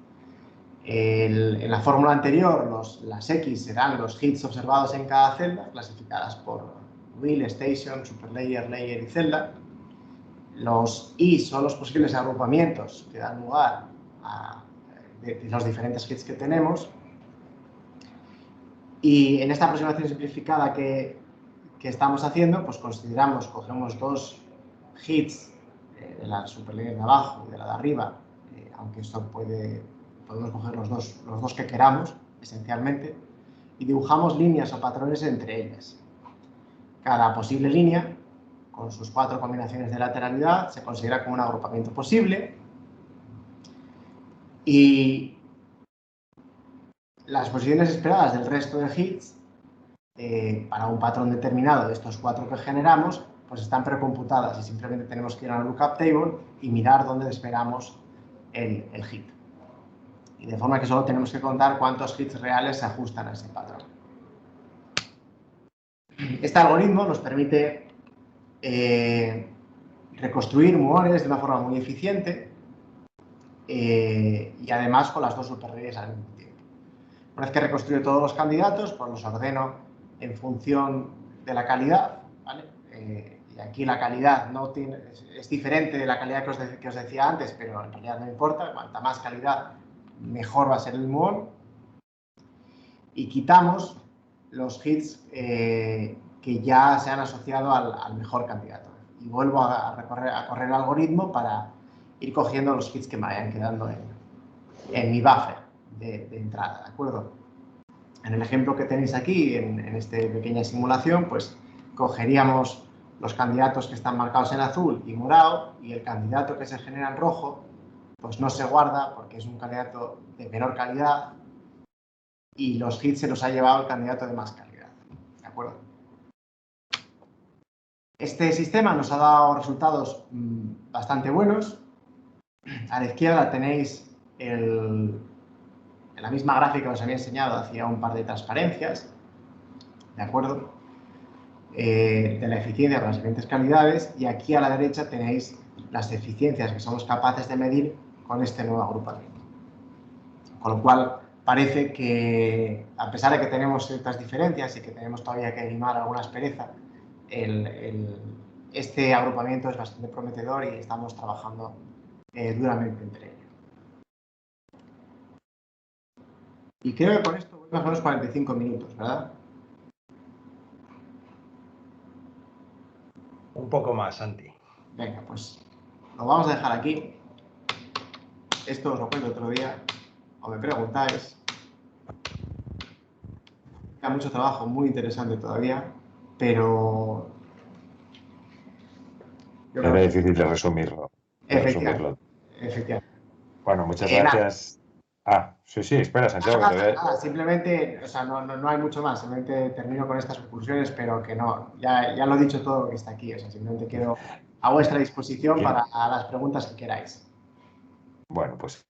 En la fórmula anterior, las X serán los hits observados en cada celda, clasificadas por wheel, station, superlayer, layer y celda. Los Y son los posibles agrupamientos que dan lugar a los diferentes hits que tenemos. Y en esta aproximación simplificada que estamos haciendo, pues cogemos dos hits de la superlayer de abajo y de la de arriba, aunque esto podemos coger los dos que queramos, esencialmente, y dibujamos líneas o patrones entre ellas. Cada posible línea, con sus 4 combinaciones de lateralidad, se considera como un agrupamiento posible, y las posiciones esperadas del resto de hits para un patrón determinado de estos 4 que generamos, pues están precomputadas y simplemente tenemos que ir a la lookup table y mirar dónde esperamos el hit. Y de forma que solo tenemos que contar cuántos hits reales se ajustan a ese patrón. Este algoritmo nos permite reconstruir muones de una forma muy eficiente y además con las dos superlayers al mismo tiempo. Una vez que reconstruyo todos los candidatos, pues los ordeno en función de la calidad, ¿vale? Y aquí la calidad es diferente de la calidad que os decía antes, pero en realidad no importa. Cuanta más calidad, mejor va a ser el muón. Y quitamos los hits que ya se han asociado al mejor candidato. Y vuelvo a correr el algoritmo para ir cogiendo los hits que me vayan quedando en mi buffer de entrada, ¿de acuerdo? En el ejemplo que tenéis aquí, en esta pequeña simulación, pues cogeríamos los candidatos que están marcados en azul y morado, y el candidato que se genera en rojo, pues no se guarda porque es un candidato de menor calidad y los hits se los ha llevado el candidato de más calidad, ¿de acuerdo? Este sistema nos ha dado resultados bastante buenos. A la izquierda tenéis en la misma gráfica que os había enseñado hacía un par de transparencias, ¿de acuerdo? De la eficiencia con las diferentes calidades, y aquí a la derecha tenéis las eficiencias que somos capaces de medir con este nuevo agrupamiento. Con lo cual, parece que, a pesar de que tenemos ciertas diferencias y que tenemos todavía que limar alguna aspereza, este agrupamiento es bastante prometedor y estamos trabajando duramente entre ellos. Y creo que con esto voy más o menos 45 minutos, ¿verdad? Un poco más, Santi. Venga, pues lo vamos a dejar aquí. Esto os lo cuento otro día, o me preguntáis. Queda mucho trabajo, muy interesante todavía, pero Yo Era creo que difícil de resumirlo. efectivamente. Efectivamente. Bueno, muchas Nada, gracias. Ah, sí, espera, Santiago, que te voy a... nada, simplemente, o sea, no hay mucho más, simplemente termino con estas conclusiones, pero que no, ya lo he dicho todo lo que está aquí, o sea, simplemente quedo a vuestra disposición para las preguntas que queráis. Bueno, pues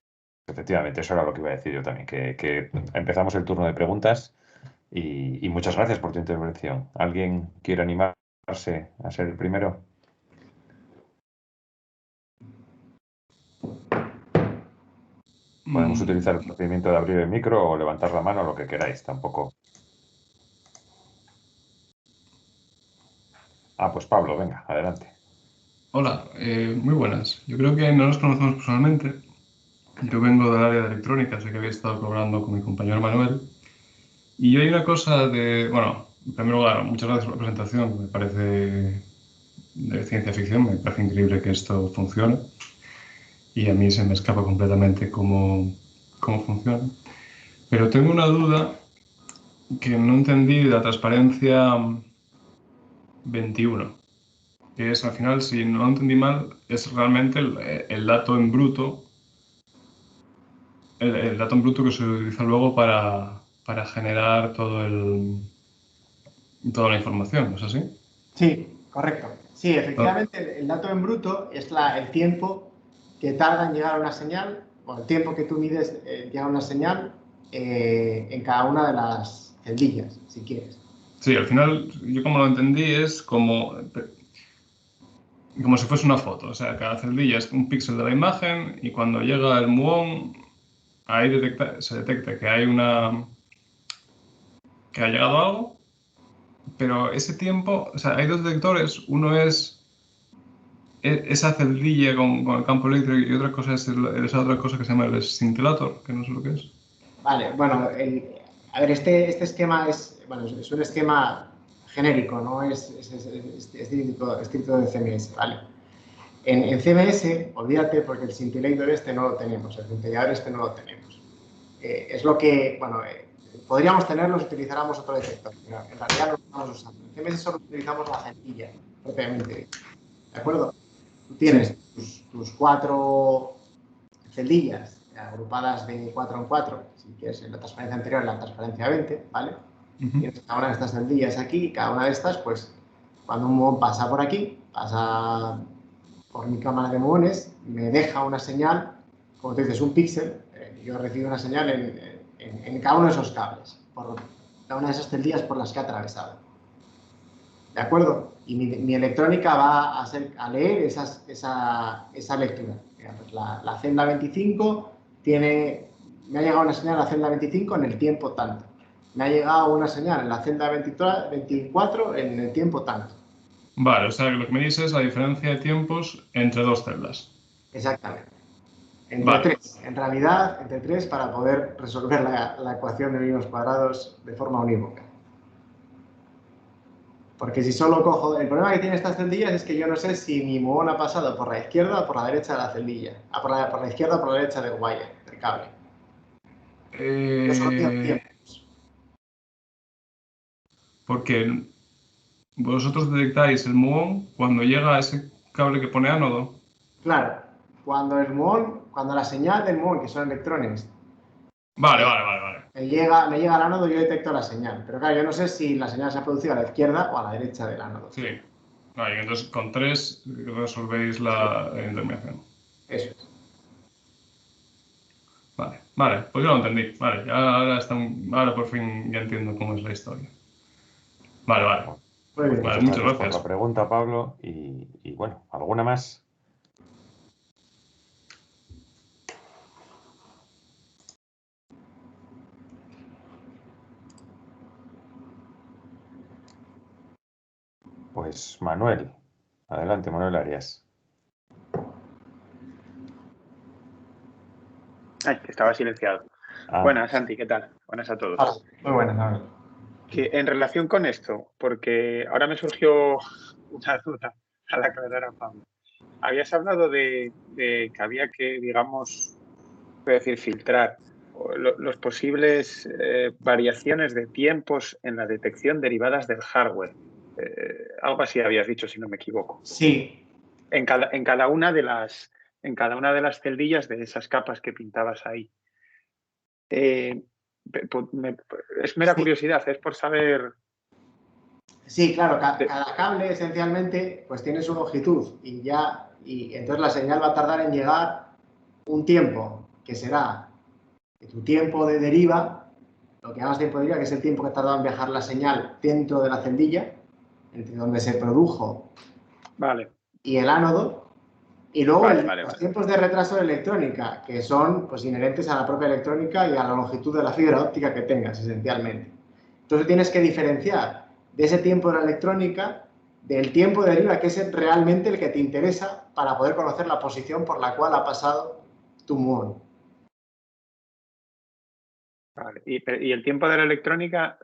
efectivamente, eso era lo que iba a decir yo también, que empezamos el turno de preguntas y muchas gracias por tu intervención. ¿Alguien quiere animarse a ser el primero? Podemos utilizar el procedimiento de abrir el micro o levantar la mano, lo que queráis, tampoco. Ah, pues Pablo, venga, adelante. Hola, muy buenas. Yo creo que no nos conocemos personalmente. Yo vengo del área de electrónica, sé que había estado colaborando con mi compañero Manuel. Y hay una cosa bueno, en primer lugar, muchas gracias por la presentación, me parece de ciencia ficción, me parece increíble que esto funcione. Y a mí se me escapa completamente cómo funciona. Pero tengo una duda que no entendí de la transparencia 21. Que es, al final, si no lo entendí mal, es realmente el dato en bruto, el dato en bruto que se utiliza luego para generar toda la información, ¿no es así? Sí, correcto. Sí, Ah, efectivamente, el dato en bruto es el tiempo que tarda en llegar una señal, o el tiempo que tú mides llega una señal en cada una de las celdillas, si quieres. sí, al final, yo como lo entendí es como si fuese una foto, o sea, cada celdilla es un píxel de la imagen y cuando llega el muón, ahí se detecta que ha llegado algo, pero ese tiempo, o sea, hay dos detectores, uno es esa celdilla con el campo eléctrico y otra cosa es esa otra cosa que se llama el scintillator, que no sé lo que es. Vale, bueno, a ver, este esquema bueno, es un esquema genérico, no es estricto de CMS, ¿vale? En CMS, olvídate, porque el scintillator este no lo tenemos, el centellador este no lo tenemos. Es lo que, bueno, podríamos tenerlo si utilizáramos otro detector, pero en realidad no lo estamos usando. En CMS solo utilizamos la celdilla, propiamente, ¿de acuerdo? Tú tienes Sí. tus 4 celdillas agrupadas de 4 en 4, si quieres en la transparencia anterior, en la transparencia 20, ¿vale? Ujú. Tienes cada una de estas celdillas aquí, y cada una de estas, pues, cuando un muón pasa por aquí, pasa por mi cámara de muones, me deja una señal, como tú dices, un píxel, yo recibo una señal en cada uno de esos cables, por cada una de esas celdillas por las que ha atravesado. ¿De acuerdo? Y mi electrónica va a leer esa lectura. Pues la celda 25 me ha llegado una señal a la celda 25 en el tiempo tanto. Me ha llegado una señal en la celda 24 en el tiempo tanto. Vale, o sea, lo que me dices es la diferencia de tiempos entre dos celdas. Exactamente. Entre Vale. tres, en realidad, entre tres para poder resolver la ecuación de mínimos cuadrados de forma unívoca. Porque si solo cojo... El problema que tiene estas celdillas es que yo no sé si mi muón ha pasado por la izquierda o por la derecha de la celdilla. Por la izquierda o por la derecha del wire, del cable. Yo solo pido Eh, tiempos. porque vosotros detectáis el muón cuando llega a ese cable que pone ánodo. Claro, cuando la señal del muón, que son electrones, Vale, eh, vale, vale, vale. me llega al ánodo, yo detecto la señal. Pero claro, yo no sé si la señal se ha producido a la izquierda o a la derecha del ánodo. Sí. Vale, entonces con tres resolvéis Sí, la intervención. eso es. Vale, vale, pues yo lo entendí. Vale, ahora por fin ya entiendo cómo es la historia. Vale, vale. Bueno, Muy pues bien. Vale, muchas muchas gracias por la gracias. pregunta, Pablo. Y bueno, ¿alguna más? Pues Manuel. Adelante, Manuel Arias. Ay, que estaba silenciado. Ah, Buenas, Santi, ¿qué tal? Buenas a todos. Hola, muy buenas, Manuel. Que en relación con esto, porque ahora me surgió una duda al aclarar a Pablo. Habías hablado de que había que, digamos, voy a decir, filtrar los posibles variaciones de tiempos en la detección derivadas del hardware. Algo así habías dicho, si no me equivoco. Sí, en cada una de las celdillas de esas capas que pintabas ahí. Es mera curiosidad, es por saber. Sí, claro, cada cable esencialmente pues tiene su longitud y entonces la señal va a tardar en llegar un tiempo, que será tu tiempo de deriva, lo que llamas tiempo de deriva, que es el tiempo que ha tardado en viajar la señal dentro de la celdilla, entre donde se produjo y el ánodo, y luego los tiempos de retraso de electrónica, que son pues inherentes a la propia electrónica y a la longitud de la fibra óptica que tengas, esencialmente. Entonces tienes que diferenciar de ese tiempo de la electrónica del tiempo de deriva, que es realmente el que te interesa para poder conocer la posición por la cual ha pasado tu muón. Vale. Y el tiempo de la electrónica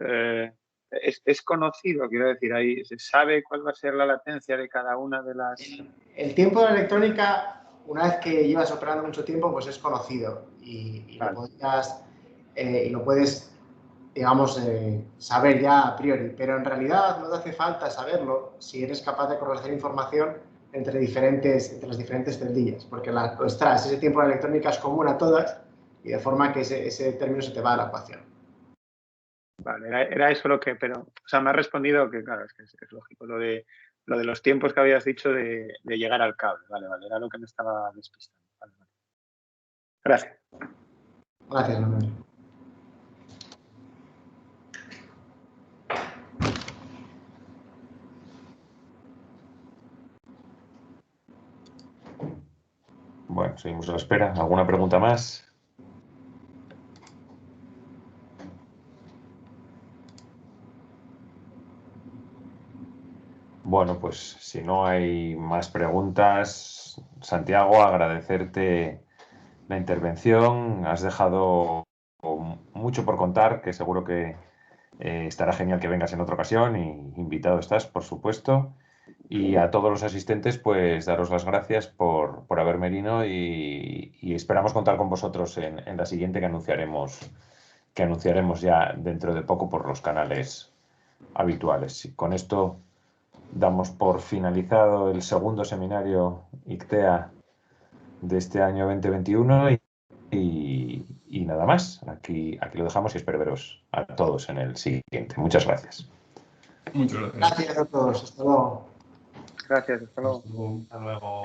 es conocido, quiero decir, ahí se sabe cuál va a ser la latencia de cada una de las... El tiempo de la electrónica, una vez que llevas operando mucho tiempo, pues es conocido y lo puedes, digamos, saber ya a priori, pero en realidad no te hace falta saberlo si eres capaz de correlacionar información entre las diferentes celdillas, porque ese tiempo de la electrónica es común a todas y de forma que ese término se te va a la ecuación. Vale, era eso lo que, pero, o sea, me has respondido que, claro, es que es lógico, lo de los tiempos que habías dicho de llegar al cable, vale, era lo que me estaba despistando. Vale. Gracias. Gracias, Manuel. Bueno, seguimos a la espera. ¿Alguna pregunta más? Bueno, pues si no hay más preguntas, Santiago, agradecerte la intervención. Has dejado mucho por contar, que seguro que estará genial que vengas en otra ocasión y invitado estás, por supuesto. Y a todos los asistentes, pues daros las gracias por haber venido y esperamos contar con vosotros en la siguiente que anunciaremos ya dentro de poco por los canales habituales. Y con esto damos por finalizado el segundo seminario ICTEA de este año 2021 y nada más. Aquí lo dejamos y espero veros a todos en el siguiente. Muchas gracias. Muchas gracias. Gracias a todos. Hasta luego. Gracias, hasta luego. Hasta luego.